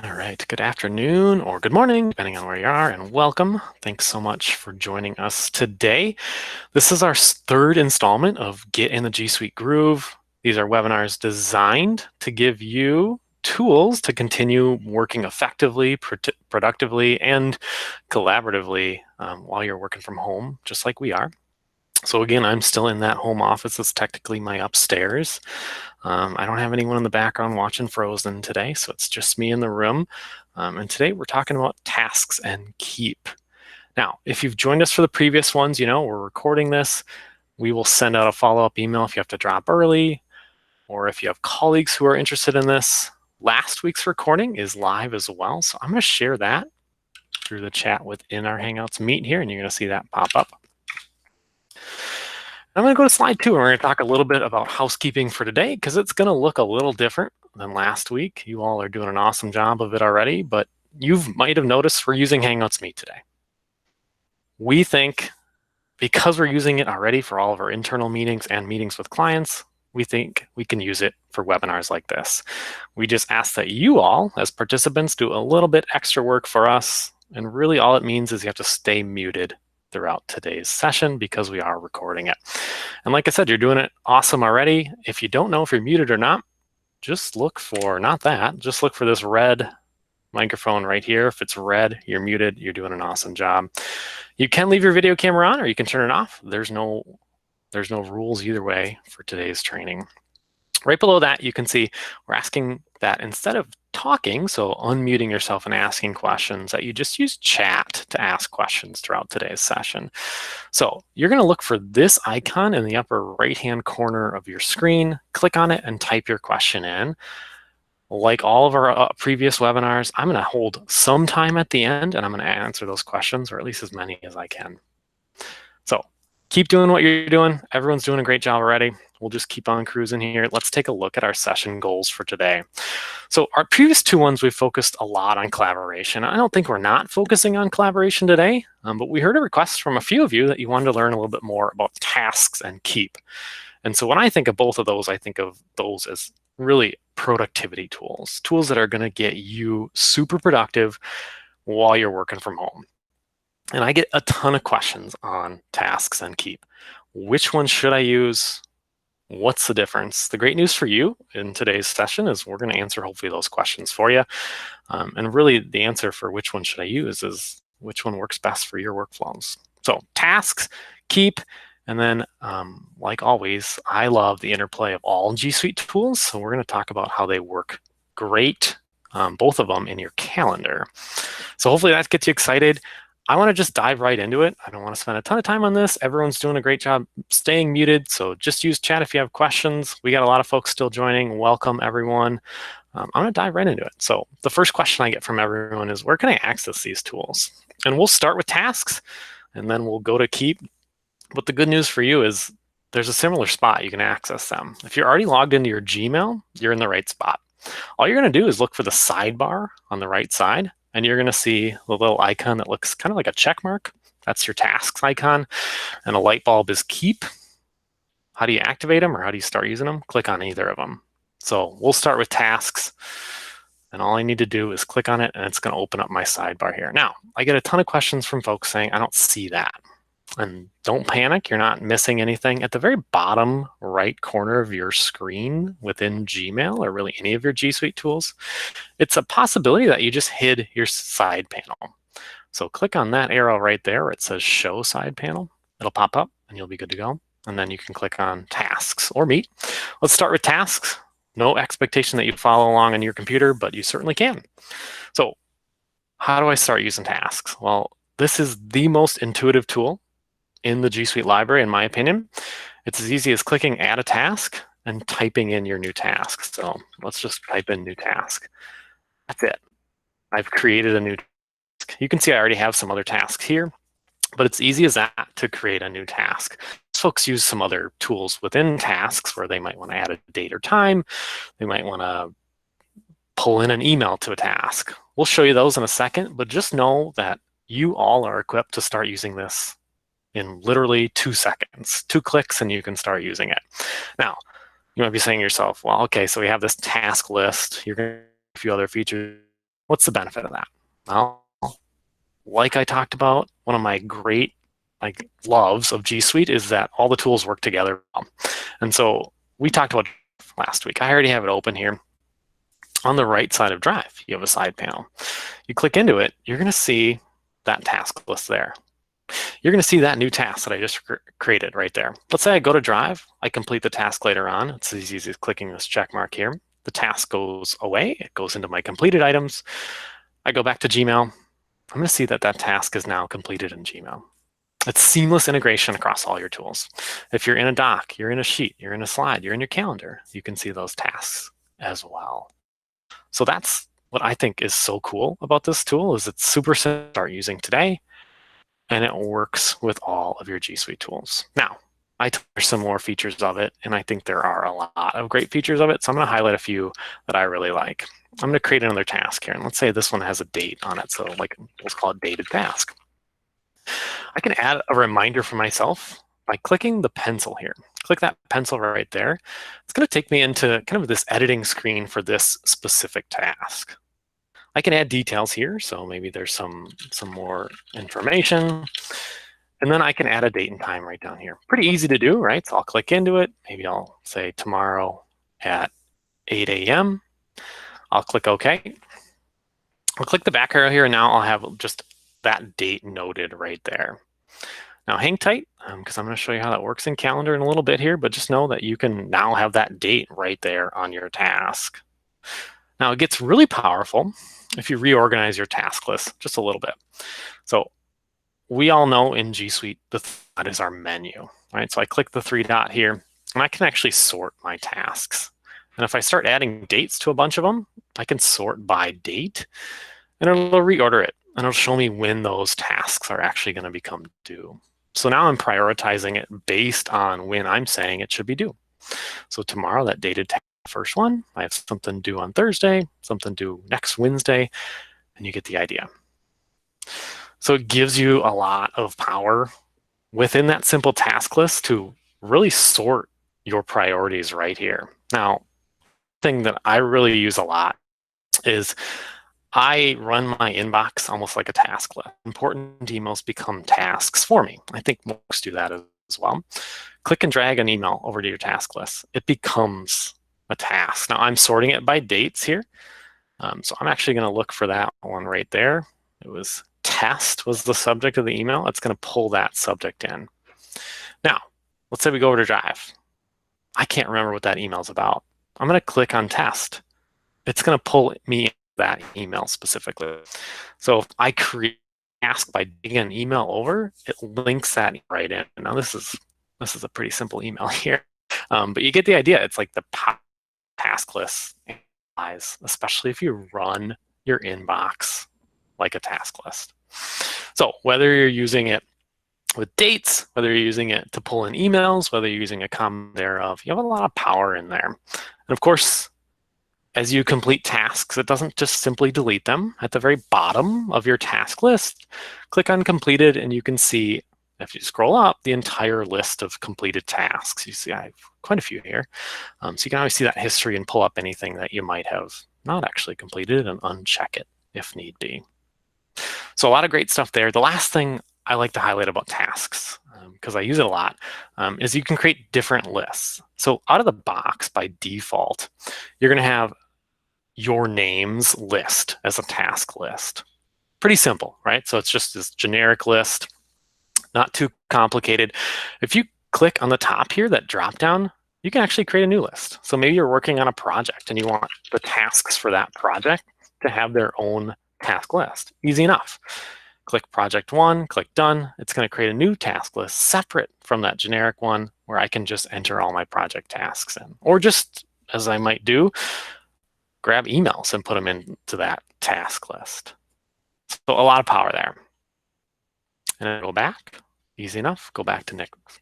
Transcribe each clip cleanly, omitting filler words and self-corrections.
All right, good afternoon or good morning, depending on where you are, and welcome. Thanks so much for joining us today. This is our third installment of Get in the G Suite Groove. These are webinars designed to give you tools to continue working effectively, productively, and collaboratively while you're working from home, just like we are. So again, I'm still in that home office. It's technically my upstairs. I don't have anyone in the background watching Frozen today, so it's just me in the room. And today we're talking about tasks and keep. Now, if you've joined us for the previous ones, you know we're recording this. We will send out a follow-up email if you have to drop early, or if you have colleagues who are interested in this. Last week's recording is live as well, so I'm going to share that through the chat within our Hangouts meet here, and you're going to see that pop up. I'm going to go to slide 2, and we're going to talk a little bit about housekeeping for today because it's going to look a little different than last week. You all are doing an awesome job of it already, but you might have noticed we're using Hangouts Meet today. We think because we're using it already for all of our internal meetings and meetings with clients, we think we can use it for webinars like this. We just ask that you all, as participants, do a little bit extra work for us, and really all it means is you have to stay muted throughout today's session because we are recording it. And like I said, you're doing it awesome already. If you don't know if you're muted or not, just look for, not that, just look for this red microphone right here. If it's red, you're muted, you're doing an awesome job. You can leave your video camera on or you can turn it off. There's no rules either way for today's training. Right below that, you can see we're asking that instead of talking, so unmuting yourself and asking questions, that you just use chat to ask questions throughout today's session. So you're going to look for this icon in the upper right-hand corner of your screen, click on it and type your question in. Like all of our previous webinars, I'm going to hold some time at the end and I'm going to answer those questions, or at least as many as I can. So keep doing what you're doing. Everyone's doing a great job already. We'll just keep on cruising here. Let's take a look at our session goals for today. So our previous two ones, we focused a lot on collaboration. I don't think we're not focusing on collaboration today, but we heard a request from a few of you that you wanted to learn a little bit more about tasks and keep. And so when I think of both of those, I think of those as really productivity tools, tools that are going to get you super productive while you're working from home. And I get a ton of questions on tasks and keep. Which one should I use? What's the difference? The great news for you in today's session is we're going to answer hopefully those questions for you. And really the answer for which one should I use is which one works best for your workflows. So tasks, keep, and then like always, I love the interplay of all G Suite tools. So we're going to talk about how they work great, both of them in your calendar. So hopefully that gets you excited. I want to just dive right into it. I don't want to spend a ton of time on this. Everyone's doing a great job staying muted, so just use chat if you have questions. We got a lot of folks still joining. Welcome, everyone. I'm going to dive right into it. So the first question I get from everyone is, where can I access these tools? And we'll start with tasks, and then we'll go to keep. But the good news for you is there's a similar spot you can access them. If you're already logged into your Gmail, you're in the right spot. All you're going to do is look for the sidebar on the right side, and you're going to see the little icon that looks kind of like a check mark. That's your tasks icon. And a light bulb is keep. How do you activate them or how do you start using them? Click on either of them. So we'll start with tasks. And all I need to do is click on it and it's going to open up my sidebar here. Now, I get a ton of questions from folks saying, I don't see that. And don't panic, you're not missing anything. At the very bottom right corner of your screen within Gmail or really any of your G Suite tools, it's a possibility that you just hid your side panel. So click on that arrow right there where it says show side panel. It'll pop up and you'll be good to go. And then you can click on tasks or meet. Let's start with tasks. No expectation that you follow along on your computer, but you certainly can. So how do I start using tasks? Well, this is the most intuitive tool in the G Suite library, in my opinion. It's as easy as clicking add a task and typing in your new task. So let's just type in new task. That's it. I've created a new task. You can see I already have some other tasks here, but it's easy as that to create a new task. Folks use some other tools within tasks where they might want to add a date or time. They might want to pull in an email to a task. We'll show you those in a second, but just know that you all are equipped to start using this in literally 2 seconds, 2 clicks, and you can start using it. Now, you might be saying to yourself, well, okay, so we have this task list. You're going to have a few other features What's the benefit of that? Well, like I talked about, one of my great loves of G Suite is that all the tools work together. And so we talked about last week. I already have it open here. On the right side of Drive, you have a side panel. You click into it, you're going to see that task list there. You're going to see that new task that I just created right there. Let's say I go to Drive, I complete the task later on. It's as easy as clicking this check mark here. The task goes away. It goes into my completed items. I go back to Gmail. I'm going to see that that task is now completed in Gmail. It's seamless integration across all your tools. If you're in a doc, you're in a sheet, you're in a slide, you're in your calendar, you can see those tasks as well. So that's what I think is so cool about this tool is it's super simple to start using today, and it works with all of your G Suite tools. Now, there's some more features of it, and I think there are a lot of great features of it. So I'm going to highlight a few that I really like. I'm going to create another task here, and let's say this one has a date on it. So like, let's call it dated task. I can add a reminder for myself by clicking the pencil here. Click that pencil right there. It's going to take me into kind of this editing screen for this specific task. I can add details here, so maybe there's some more information. And then I can add a date and time right down here. Pretty easy to do, right? So I'll click into it. Maybe I'll say tomorrow at 8 a.m. I'll click OK. I'll click the back arrow here, and now I'll have just that date noted right there. Now hang tight, because I'm going to show you how that works in Calendar in a little bit here, but just know that you can now have that date right there on your task. Now it gets really powerful if you reorganize your task list just a little bit. So we all know in G Suite, that is our menu, right? So I click the 3 dot here, and I can actually sort my tasks. And if I start adding dates to a bunch of them, I can sort by date, and it'll reorder it, and it'll show me when those tasks are actually going to become due. So now I'm prioritizing it based on when I'm saying it should be due. So tomorrow, that dated task, first one, I have something due on Thursday, something due next Wednesday, and you get the idea. So it gives you a lot of power within that simple task list to really sort your priorities right here. Now, thing that I really use a lot is I run my inbox almost like a task list. Important emails become tasks for me. I think most do that as well. Click and drag an email over to your task list. It becomes a task. Now I'm sorting it by dates here. So I'm actually going to look for that one right there. It was test was the subject of the email. It's going to pull that subject in. Now, let's say we go over to Drive. I can't remember what that email is about. I'm going to click on test. It's going to pull me that email specifically. So if I create a task by digging an email over, it links that right in. Now this is a pretty simple email here, but you get the idea. It's like the task list applies, especially if you run your inbox like a task list. So whether you're using it with dates, whether you're using it to pull in emails, whether you're using a combination thereof, you have a lot of power in there. And of course, as you complete tasks, it doesn't just simply delete them. At the very bottom of your task list, click on completed, and you can see, if you scroll up, the entire list of completed tasks. You see I have quite a few here. So you can always see that history and pull up anything that you might have not actually completed and uncheck it if need be. So a lot of great stuff there. The last thing I like to highlight about tasks, because I use it a lot, is you can create different lists. So out of the box, by default, you're going to have your names list as a task list. Pretty simple, right? So it's just this generic list, not too complicated. If you click on the top here, that drop down, you can actually create a new list. So maybe you're working on a project and you want the tasks for that project to have their own task list. Easy enough. Click project 1, click done. It's going to create a new task list separate from that generic one where I can just enter all my project tasks in. Or just, as I might do, grab emails and put them into that task list. So a lot of power there. And then go back, easy enough, go back to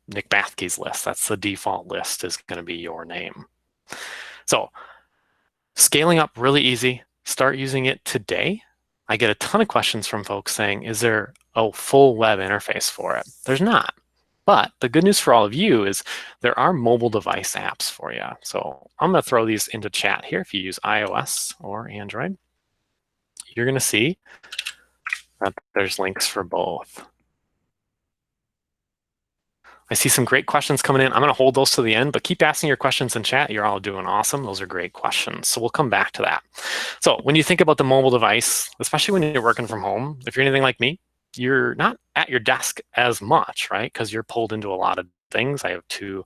Nick Bathke's list. That's the default list is going to be your name. So scaling up really easy. Start using it today. I get a ton of questions from folks saying, is there a full web interface for it? There's not. But the good news for all of you is there are mobile device apps for you. So I'm going to throw these into chat here if you use iOS or Android. you're going to see that there's links for both. I see some great questions coming in. I'm going to hold those to the end, but keep asking your questions in chat. You're all doing awesome. Those are great questions. So we'll come back to that. So when you think about the mobile device, especially when you're working from home, if you're anything like me, you're not at your desk as much, right? Because you're pulled into a lot of things. I have two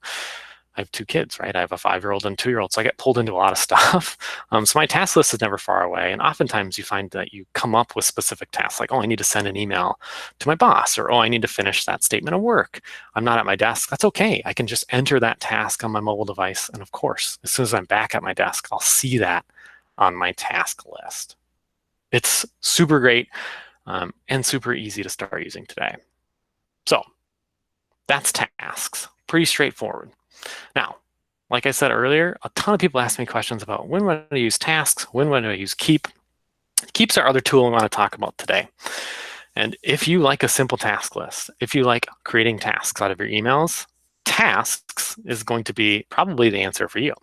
kids, right? I have a 5-year-old and a 2-year-old, so I get pulled into a lot of stuff. So my task list is never far away. And oftentimes you find that you come up with specific tasks like, oh, I need to send an email to my boss, or, oh, I need to finish that statement of work. I'm not at my desk. That's okay. I can just enter that task on my mobile device. And of course, as soon as I'm back at my desk, I'll see that on my task list. It's super great and super easy to start using today. So that's tasks. Pretty straightforward. Now, like I said earlier, a ton of people ask me questions about when would I use tasks, when would I use Keep. Keep's our other tool we want to talk about today. And if you like a simple task list, if you like creating tasks out of your emails, tasks is going to be probably the answer for you.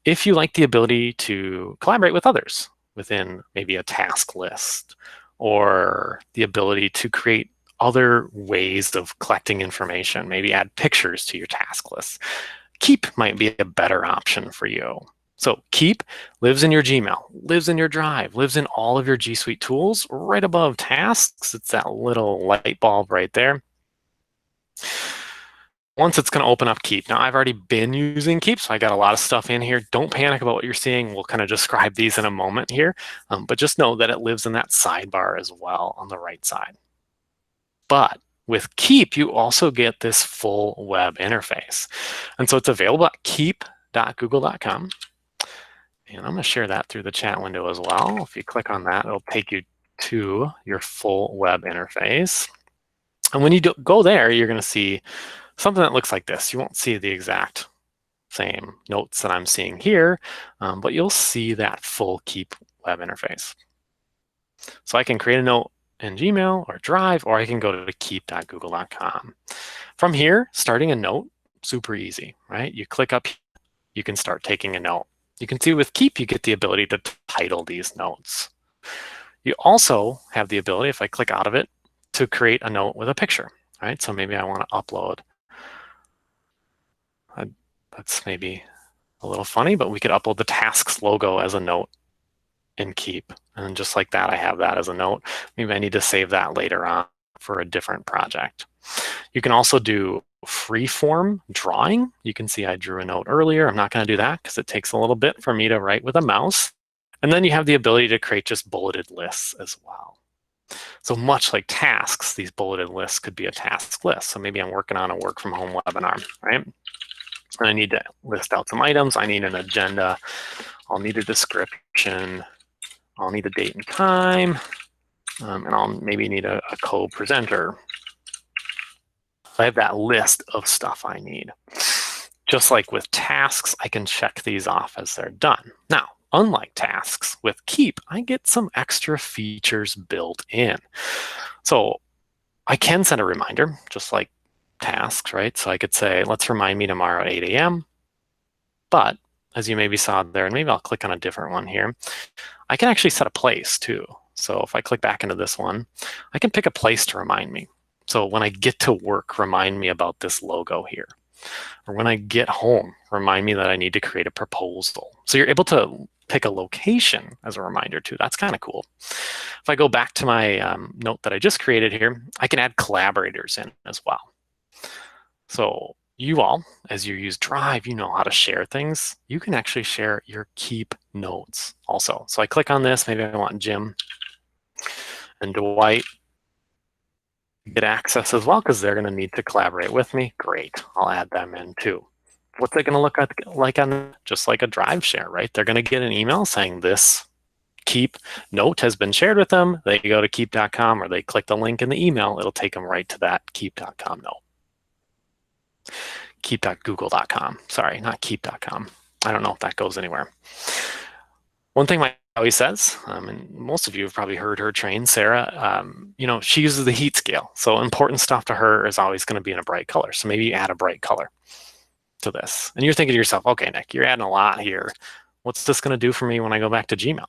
If you like the ability to collaborate with others within maybe a task list, or the ability to create other ways of collecting information, maybe add pictures to your task list, Keep might be a better option for you. So Keep lives in your Gmail, lives in your Drive, lives in all of your G Suite tools. Right above tasks, it's that little light bulb right there. Once it's going to open up Keep. Now, I've already been using Keep, so I got a lot of stuff in here. Don't panic about what you're seeing. We'll kind of describe these in a moment here, but just know that it lives in that sidebar as well on the right side. But with Keep, you also get this full web interface. And so it's available at keep.google.com. And I'm going to share that through the chat window as well. If you click on that, it'll take you to your full web interface. And when you go there, you're going to see something that looks like this. You won't see the exact same notes that I'm seeing here, but you'll see that full Keep web interface. So I can create a note in Gmail or Drive, or I can go to keep.google.com. From here, starting a note, super easy, right? You click up, you can start taking a note. You can see with Keep, you get the ability to title these notes. You also have the ability, if I click out of it, to create a note with a picture, right? So maybe I want to upload. That's maybe a little funny, but we could upload the tasks logo as a note in Keep. And just like that, I have that as a note. Maybe I need to save that later on for a different project. You can also do free-form drawing. You can see I drew a note earlier. I'm not going to do that because it takes a little bit for me to write with a mouse. And then you have the ability to create just bulleted lists as well. So much like tasks, these bulleted lists could be a task list. So maybe I'm working on a work from home webinar, right? And I need to list out some items. I need an agenda. I'll need a description. I'll need a date and time. And I'll maybe need a co-presenter. I have that list of stuff I need. Just like with tasks, I can check these off as they're done. Now, unlike tasks, with Keep, I get some extra features built in. So I can send a reminder, just like tasks, right? So I could say, let's remind me tomorrow at 8 a.m. But as you maybe saw there, and maybe I'll click on a different one here, I can actually set a place too. So if I click back into this one, I can pick a place to remind me. So when I get to work, remind me about this logo here. Or when I get home, remind me that I need to create a proposal. So you're able to pick a location as a reminder too. That's kind of cool. If I go back to my note that I just created here, I can add collaborators in as well. So you all, as you use Drive, you know how to share things. You can actually share your Keep notes also. So I click on this. Maybe I want Jim and Dwight to get access as well because they're going to need to collaborate with me. Great. I'll add them in too. What's it going to look like on just like a Drive share, right? They're going to get an email saying this Keep note has been shared with them. They go to keep.com or they click the link in the email. It'll take them right to that keep.com note. Keep.google.com. Sorry, not keep.com. I don't know if that goes anywhere. One thing my always says, and most of you have probably heard her train, Sarah, she uses the heat scale. So important stuff to her is always going to be in a bright color. So maybe you add a bright color to this. And you're thinking to yourself, okay, Nick, you're adding a lot here. What's this going to do for me when I go back to Gmail?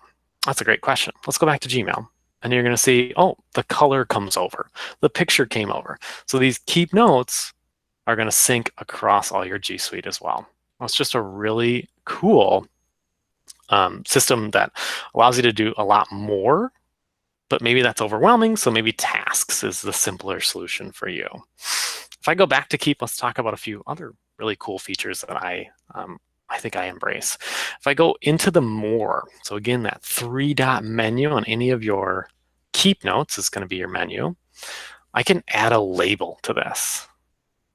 That's a great question. Let's go back to Gmail. And you're going to see, oh, the color comes over. The picture came over. So these keep notes are going to sync across all your G Suite as well. It's just a really cool system that allows you to do a lot more, but maybe that's overwhelming. So maybe tasks is the simpler solution for you. If I go back to Keep, let's talk about a few other really cool features that I think I embrace. If I go into the more, so again, that 3-dot menu on any of your Keep notes is going to be your menu. I can add a label to this.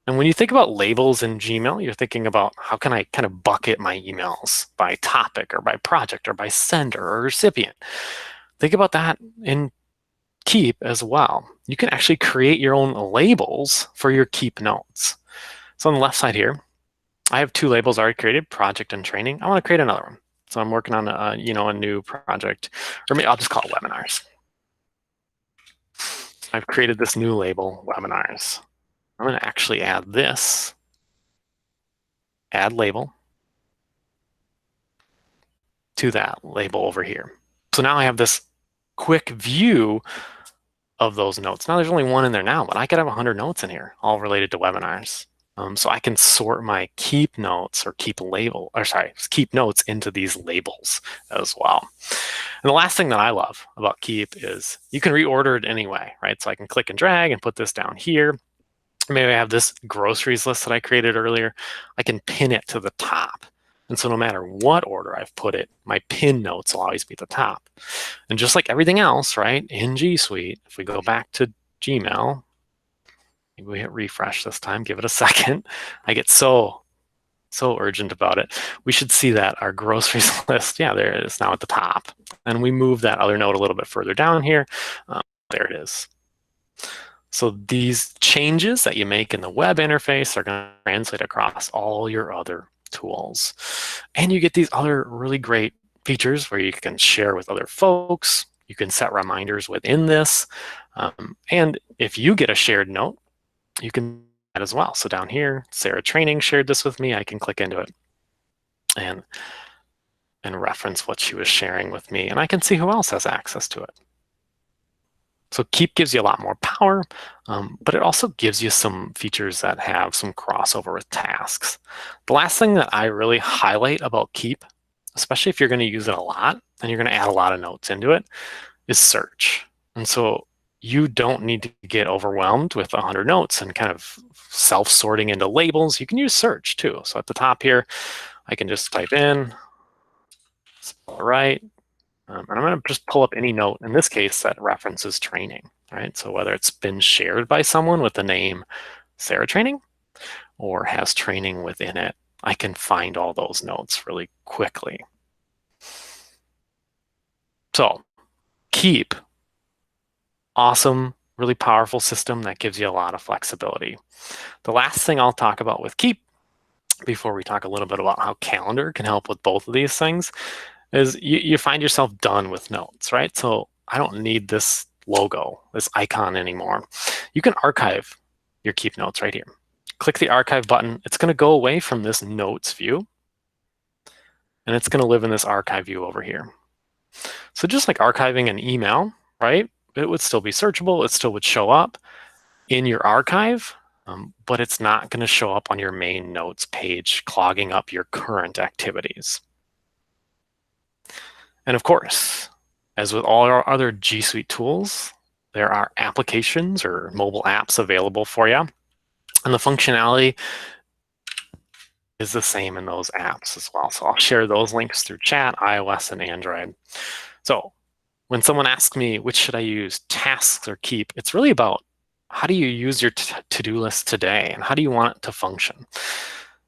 And when you think about labels in Gmail, you're thinking about how can I kind of bucket my emails by topic or by project or by sender or recipient. Think about that in Keep as well. You can actually create your own labels for your Keep notes. So on the left side here, I have 2 labels already created, project and training. I want to create another one. So I'm working on a new project, or maybe I'll just call it webinars. I've created this new label, webinars. I'm going to actually add this, add label, to that label over here. So now I have this quick view of those notes. Now there's only one in there now, but I could have 100 notes in here, all related to webinars. So I can sort my keep notes or keep notes into these labels as well. And the last thing that I love about Keep is you can reorder it anyway, right? So I can click and drag and put this down here. Maybe I have this groceries list that I created earlier. I can pin it to the top. And so no matter what order I've put it, my pin notes will always be at the top. And just like everything else, right, in G Suite, if we go back to Gmail, maybe we hit refresh this time, give it a second. I get so urgent about it. We should see that our groceries list, yeah, there it is now at the top. And we move that other note a little bit further down here. There it is. So these changes that you make in the web interface are going to translate across all your other tools. And you get these other really great features where you can share with other folks. You can set reminders within this. And if you get a shared note, you can do that as well. So down here, Sarah Training shared this with me. I can click into it and reference what she was sharing with me. And I can see who else has access to it. So Keep gives you a lot more power, but it also gives you some features that have some crossover with tasks. The last thing that I really highlight about Keep, especially if you're going to use it a lot and you're going to add a lot of notes into it, is search. And so you don't need to get overwhelmed with 100 notes and kind of self-sorting into labels. You can use search too. So at the top here, I can just type in, spell it right, and I'm going to just pull up any note, in this case, that references training, right? So whether it's been shared by someone with the name Sarah Training or has training within it, I can find all those notes really quickly. So Keep, awesome, really powerful system that gives you a lot of flexibility. The last thing I'll talk about with Keep, before we talk a little bit about how Calendar can help with both of these things, is you find yourself done with notes, right? So I don't need this logo, this icon anymore. You can archive your Keep notes right here. Click the archive button. It's going to go away from this notes view, and it's going to live in this archive view over here. So just like archiving an email, right? It would still be searchable. It still would show up in your archive, but it's not going to show up on your main notes page, clogging up your current activities. And of course, as with all our other G Suite tools, there are applications or mobile apps available for you. And the functionality is the same in those apps as well. So I'll share those links through chat, iOS and Android. So when someone asks me, which should I use, tasks or Keep, it's really about how do you use your to-do list today and how do you want it to function?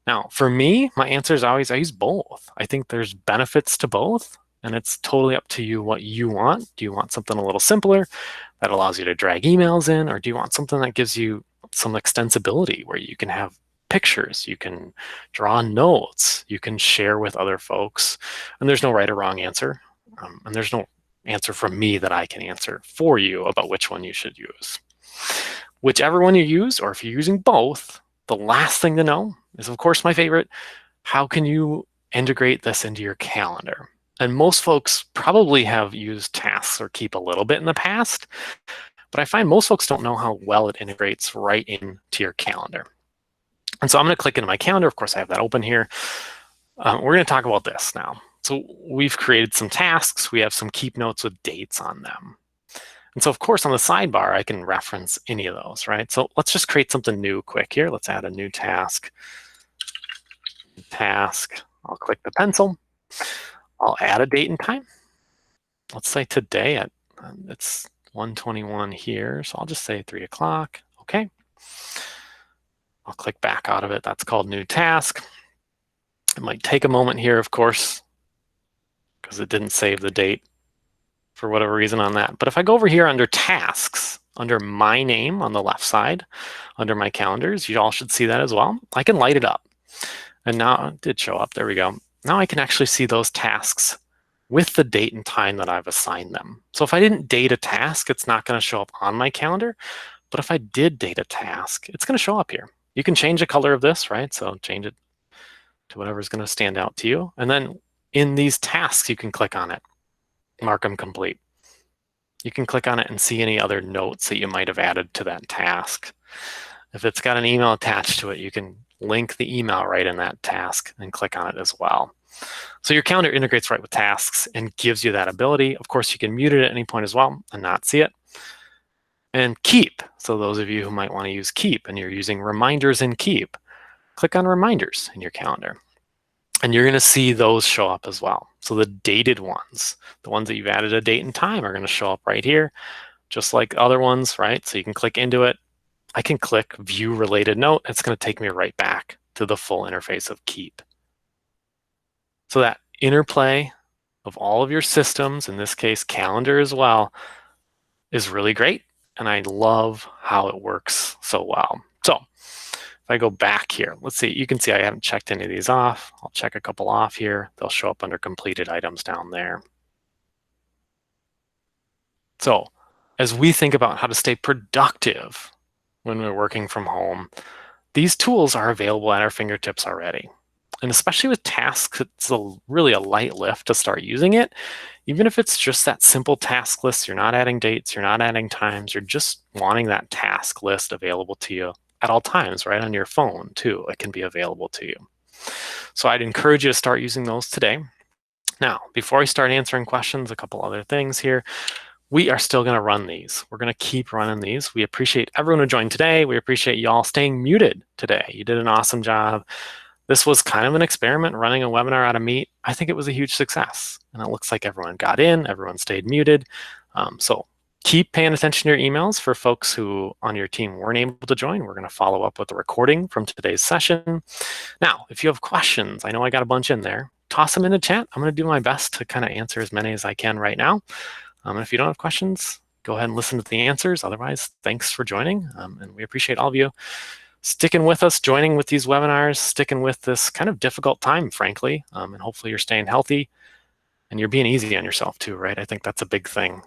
Now, for me, my answer is always I use both. I think there's benefits to both. And it's totally up to you what you want. Do you want something a little simpler that allows you to drag emails in? Or do you want something that gives you some extensibility where you can have pictures, you can draw notes, you can share with other folks? And there's no right or wrong answer. And there's no answer from me that I can answer for you about which one you should use. Whichever one you use, or if you're using both, the last thing to know is, of course, my favorite, how can you integrate this into your calendar? And most folks probably have used tasks or Keep a little bit in the past, but I find most folks don't know how well it integrates right into your calendar. And so I'm going to click into my calendar. Of course, I have that open here. We're going to talk about this now. So we've created some tasks. We have some Keep notes with dates on them. And so, of course, on the sidebar, I can reference any of those, right? So let's just create something new quick here. Let's add a new task. I'll click the pencil. I'll add a date and time. Let's say today at it's 1:21 here, so I'll just say 3 o'clock. Okay. I'll click back out of it. That's called new task. It might take a moment here, of course, because it didn't save the date for whatever reason on that. But if I go over here under tasks, under my name on the left side, under my calendars, you all should see that as well. I can light it up. And now it did show up. There we go. Now I can actually see those tasks with the date and time that I've assigned them. So if I didn't date a task, it's not going to show up on my calendar. But if I did date a task, it's going to show up here. You can change the color of this, right? So change it to whatever's going to stand out to you. And then in these tasks, you can click on it, mark them complete. You can click on it and see any other notes that you might have added to that task. If it's got an email attached to it, you can link the email right in that task and click on it as well. So your calendar integrates right with tasks and gives you that ability. Of course, you can mute it at any point as well and not see it. And Keep. So those of you who might want to use Keep and you're using reminders in Keep, click on reminders in your calendar. And you're going to see those show up as well. So the dated ones, the ones that you've added a date and time are going to show up right here, just like other ones, right? So you can click into it. I can click View Related Note. It's going to take me right back to the full interface of Keep. So that interplay of all of your systems, in this case, calendar as well, is really great. And I love how it works so well. So if I go back here, let's see, you can see I haven't checked any of these off. I'll check a couple off here. They'll show up under completed items down there. So as we think about how to stay productive when we're working from home, these tools are available at our fingertips already. And especially with tasks, it's really a light lift to start using it. Even if it's just that simple task list, you're not adding dates, you're not adding times, you're just wanting that task list available to you at all times, right? On your phone too, it can be available to you. So I'd encourage you to start using those today. Now, before I start answering questions, a couple other things here. We are still going to run these. We're going to keep running these. We appreciate everyone who joined today. We appreciate y'all staying muted today. You did an awesome job. This was kind of an experiment, running a webinar out of Meet. I think it was a huge success. And it looks like everyone got in, everyone stayed muted. So keep paying attention to your emails for folks who on your team weren't able to join. We're going to follow up with a recording from today's session. Now, if you have questions, I know I got a bunch in there, toss them in the chat. I'm going to do my best to kind of answer as many as I can right now. And if you don't have questions, go ahead and listen to the answers. Otherwise, thanks for joining. And we appreciate all of you sticking with us, joining with these webinars, sticking with this kind of difficult time, frankly. And hopefully you're staying healthy and you're being easy on yourself too, right? I think that's a big thing.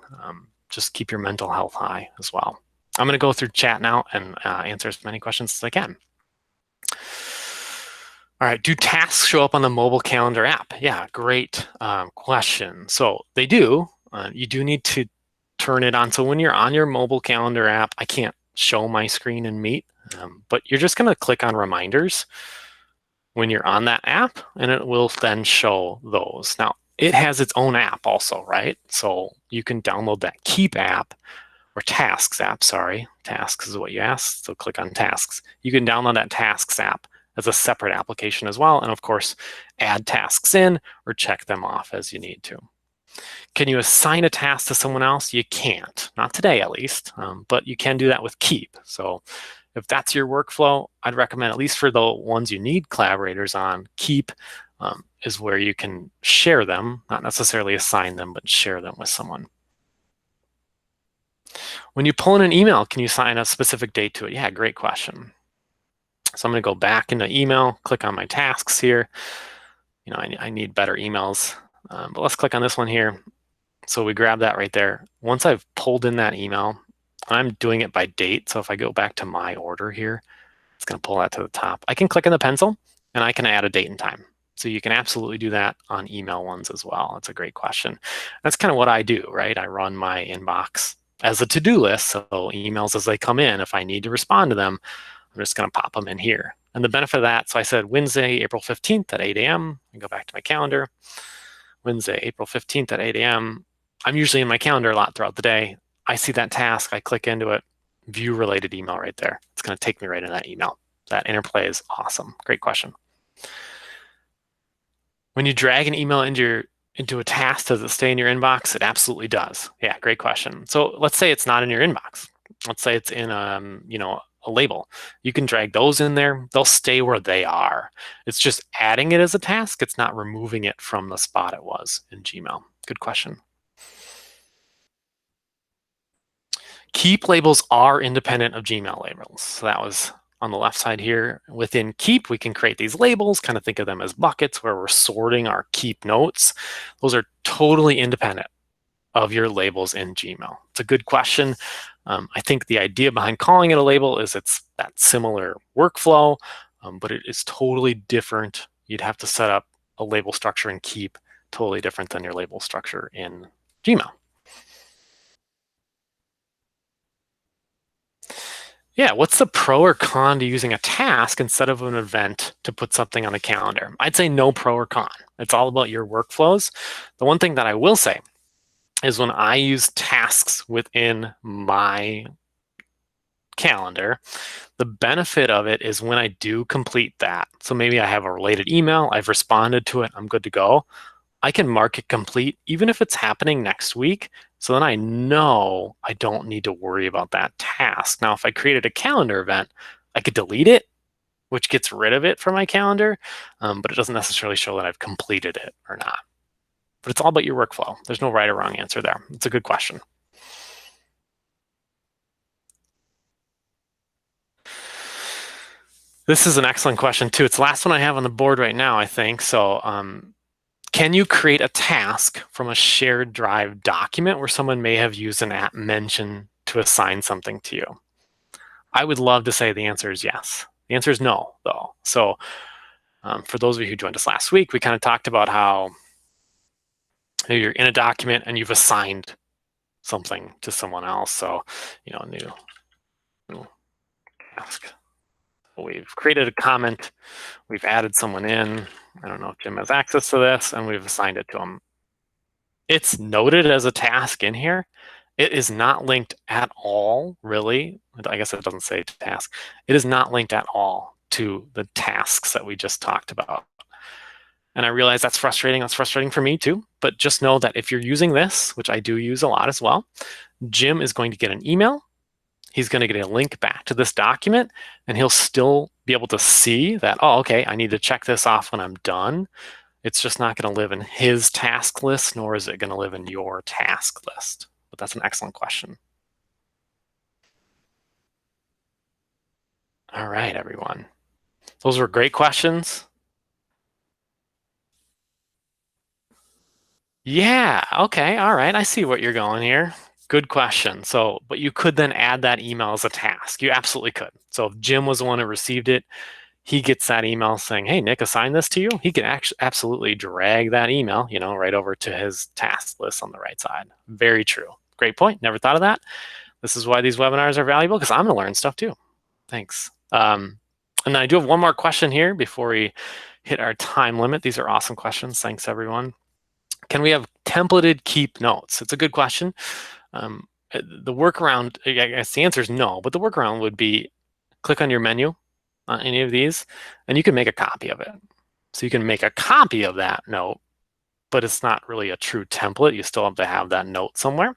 Just keep your mental health high as well. I'm going to go through chat now and answer as many questions as I can. All right, do tasks show up on the mobile calendar app? Yeah, great question. So they do. You do need to turn it on. So when you're on your mobile calendar app, I can't show my screen in Meet, but you're just going to click on reminders when you're on that app, and it will then show those. Now, it has its own app also, right? So you can download that Keep app, or Tasks app, sorry. Tasks is what you asked, so click on Tasks. You can download that Tasks app as a separate application as well, and of course, add tasks in or check them off as you need to. Can you assign a task to someone else? You can't, not today at least, but you can do that with Keep. So if that's your workflow, I'd recommend, at least for the ones you need collaborators on, Keep is where you can share them, not necessarily assign them, but share them with someone. When you pull in an email, can you assign a specific date to it? Yeah, great question. So I'm going to go back into email, click on my tasks here. You know, I need better emails, but let's click on this one here. So we grab that right there. Once I've pulled in that email, I'm doing it by date. So if I go back to my order here, it's going to pull that to the top. I can click on the pencil and I can add a date and time. So you can absolutely do that on email ones as well. That's a great question. That's kind of what I do, right? I run my inbox as a to-do list. So emails as they come in, if I need to respond to them, I'm just going to pop them in here. And the benefit of that, so I said Wednesday, April 15th at 8 a.m. I go back to my calendar. Wednesday, April 15th at 8 a.m. I'm usually in my calendar a lot throughout the day. I see that task, I click into it, view related email right there. It's going to take me right in that email. That interplay is awesome. Great question. When you drag an email into a task, does it stay in your inbox? It absolutely does. Yeah, great question. So let's say it's not in your inbox. Let's say it's in a label. You can drag those in there. They'll stay where they are. It's just adding it as a task. It's not removing it from the spot it was in Gmail. Good question. Keep labels are independent of Gmail labels. So that was on the left side here. Within Keep, we can create these labels, kind of think of them as buckets where we're sorting our Keep notes. Those are totally independent of your labels in Gmail. It's a good question. I think the idea behind calling it a label is it's that similar workflow, but it is totally different. You'd have to set up a label structure in Keep, totally different than your label structure in Gmail. Yeah, what's the pro or con to using a task instead of an event to put something on the calendar? I'd say no pro or con. It's all about your workflows. The one thing that I will say is when I use tasks within my calendar, the benefit of it is when I do complete that. So maybe I have a related email, I've responded to it, I'm good to go. I can mark it complete even if it's happening next week. So then I know I don't need to worry about that task. Now, if I created a calendar event, I could delete it, which gets rid of it from my calendar, but it doesn't necessarily show that I've completed it or not. But it's all about your workflow. There's no right or wrong answer there. It's a good question. This is an excellent question too. It's the last one I have on the board right now, I think. So can you create a task from a shared drive document where someone may have used an app mention to assign something to you? I would love to say the answer is yes. The answer is no, though. So for those of you who joined us last week, we kind of talked about how you're in a document and you've assigned something to someone else. So, new task. We've created a comment, we've added someone in. I don't know if Jim has access to this, and we've assigned it to him. It's noted as a task in here. It is not linked at all, really. I guess it doesn't say task. It is not linked at all to the tasks that we just talked about. And I realize that's frustrating. That's frustrating for me too. But just know that if you're using this, which I do use a lot as well, Jim is going to get an email. He's going to get a link back to this document, and he'll still be able to see that, oh, okay, I need to check this off when I'm done. It's just not going to live in his task list, nor is it going to live in your task list. But that's an excellent question. All right, everyone. Those were great questions. Yeah, okay, all right. I see what you're going here. Good question. So, but you could then add that email as a task. You absolutely could. So if Jim was the one who received it, he gets that email saying, hey, Nick assigned this to you. He can absolutely drag that email, right over to his task list on the right side. Very true. Great point. Never thought of that. This is why these webinars are valuable, because I'm going to learn stuff too. Thanks. And then I do have one more question here before we hit our time limit. These are awesome questions. Thanks, everyone. Can we have templated keep notes? It's a good question. The workaround, I guess the answer is no, but the workaround would be click on your menu on any of these, and you can make a copy of it. So you can make a copy of that note, but it's not really a true template. You still have to have that note somewhere.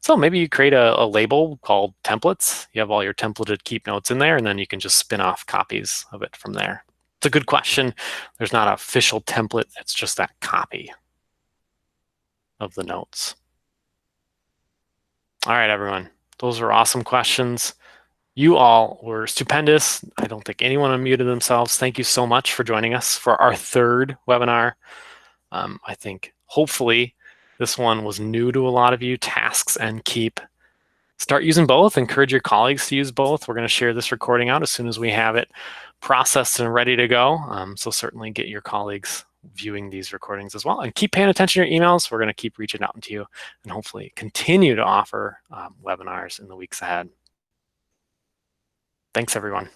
So maybe you create a label called templates. You have all your templated keep notes in there, and then you can just spin off copies of it from there. It's a good question. There's not an official template. It's just that copy of the notes. All right, everyone. Those are awesome questions. You all were stupendous. I don't think anyone unmuted themselves. Thank you so much for joining us for our third webinar. I think hopefully this one was new to a lot of you, tasks and keep. Start using both. Encourage your colleagues to use both. We're going to share this recording out as soon as we have it processed and ready to go. So certainly get your colleagues viewing these recordings as well. And keep paying attention to your emails. We're going to keep reaching out to you and hopefully continue to offer webinars in the weeks ahead. Thanks, everyone.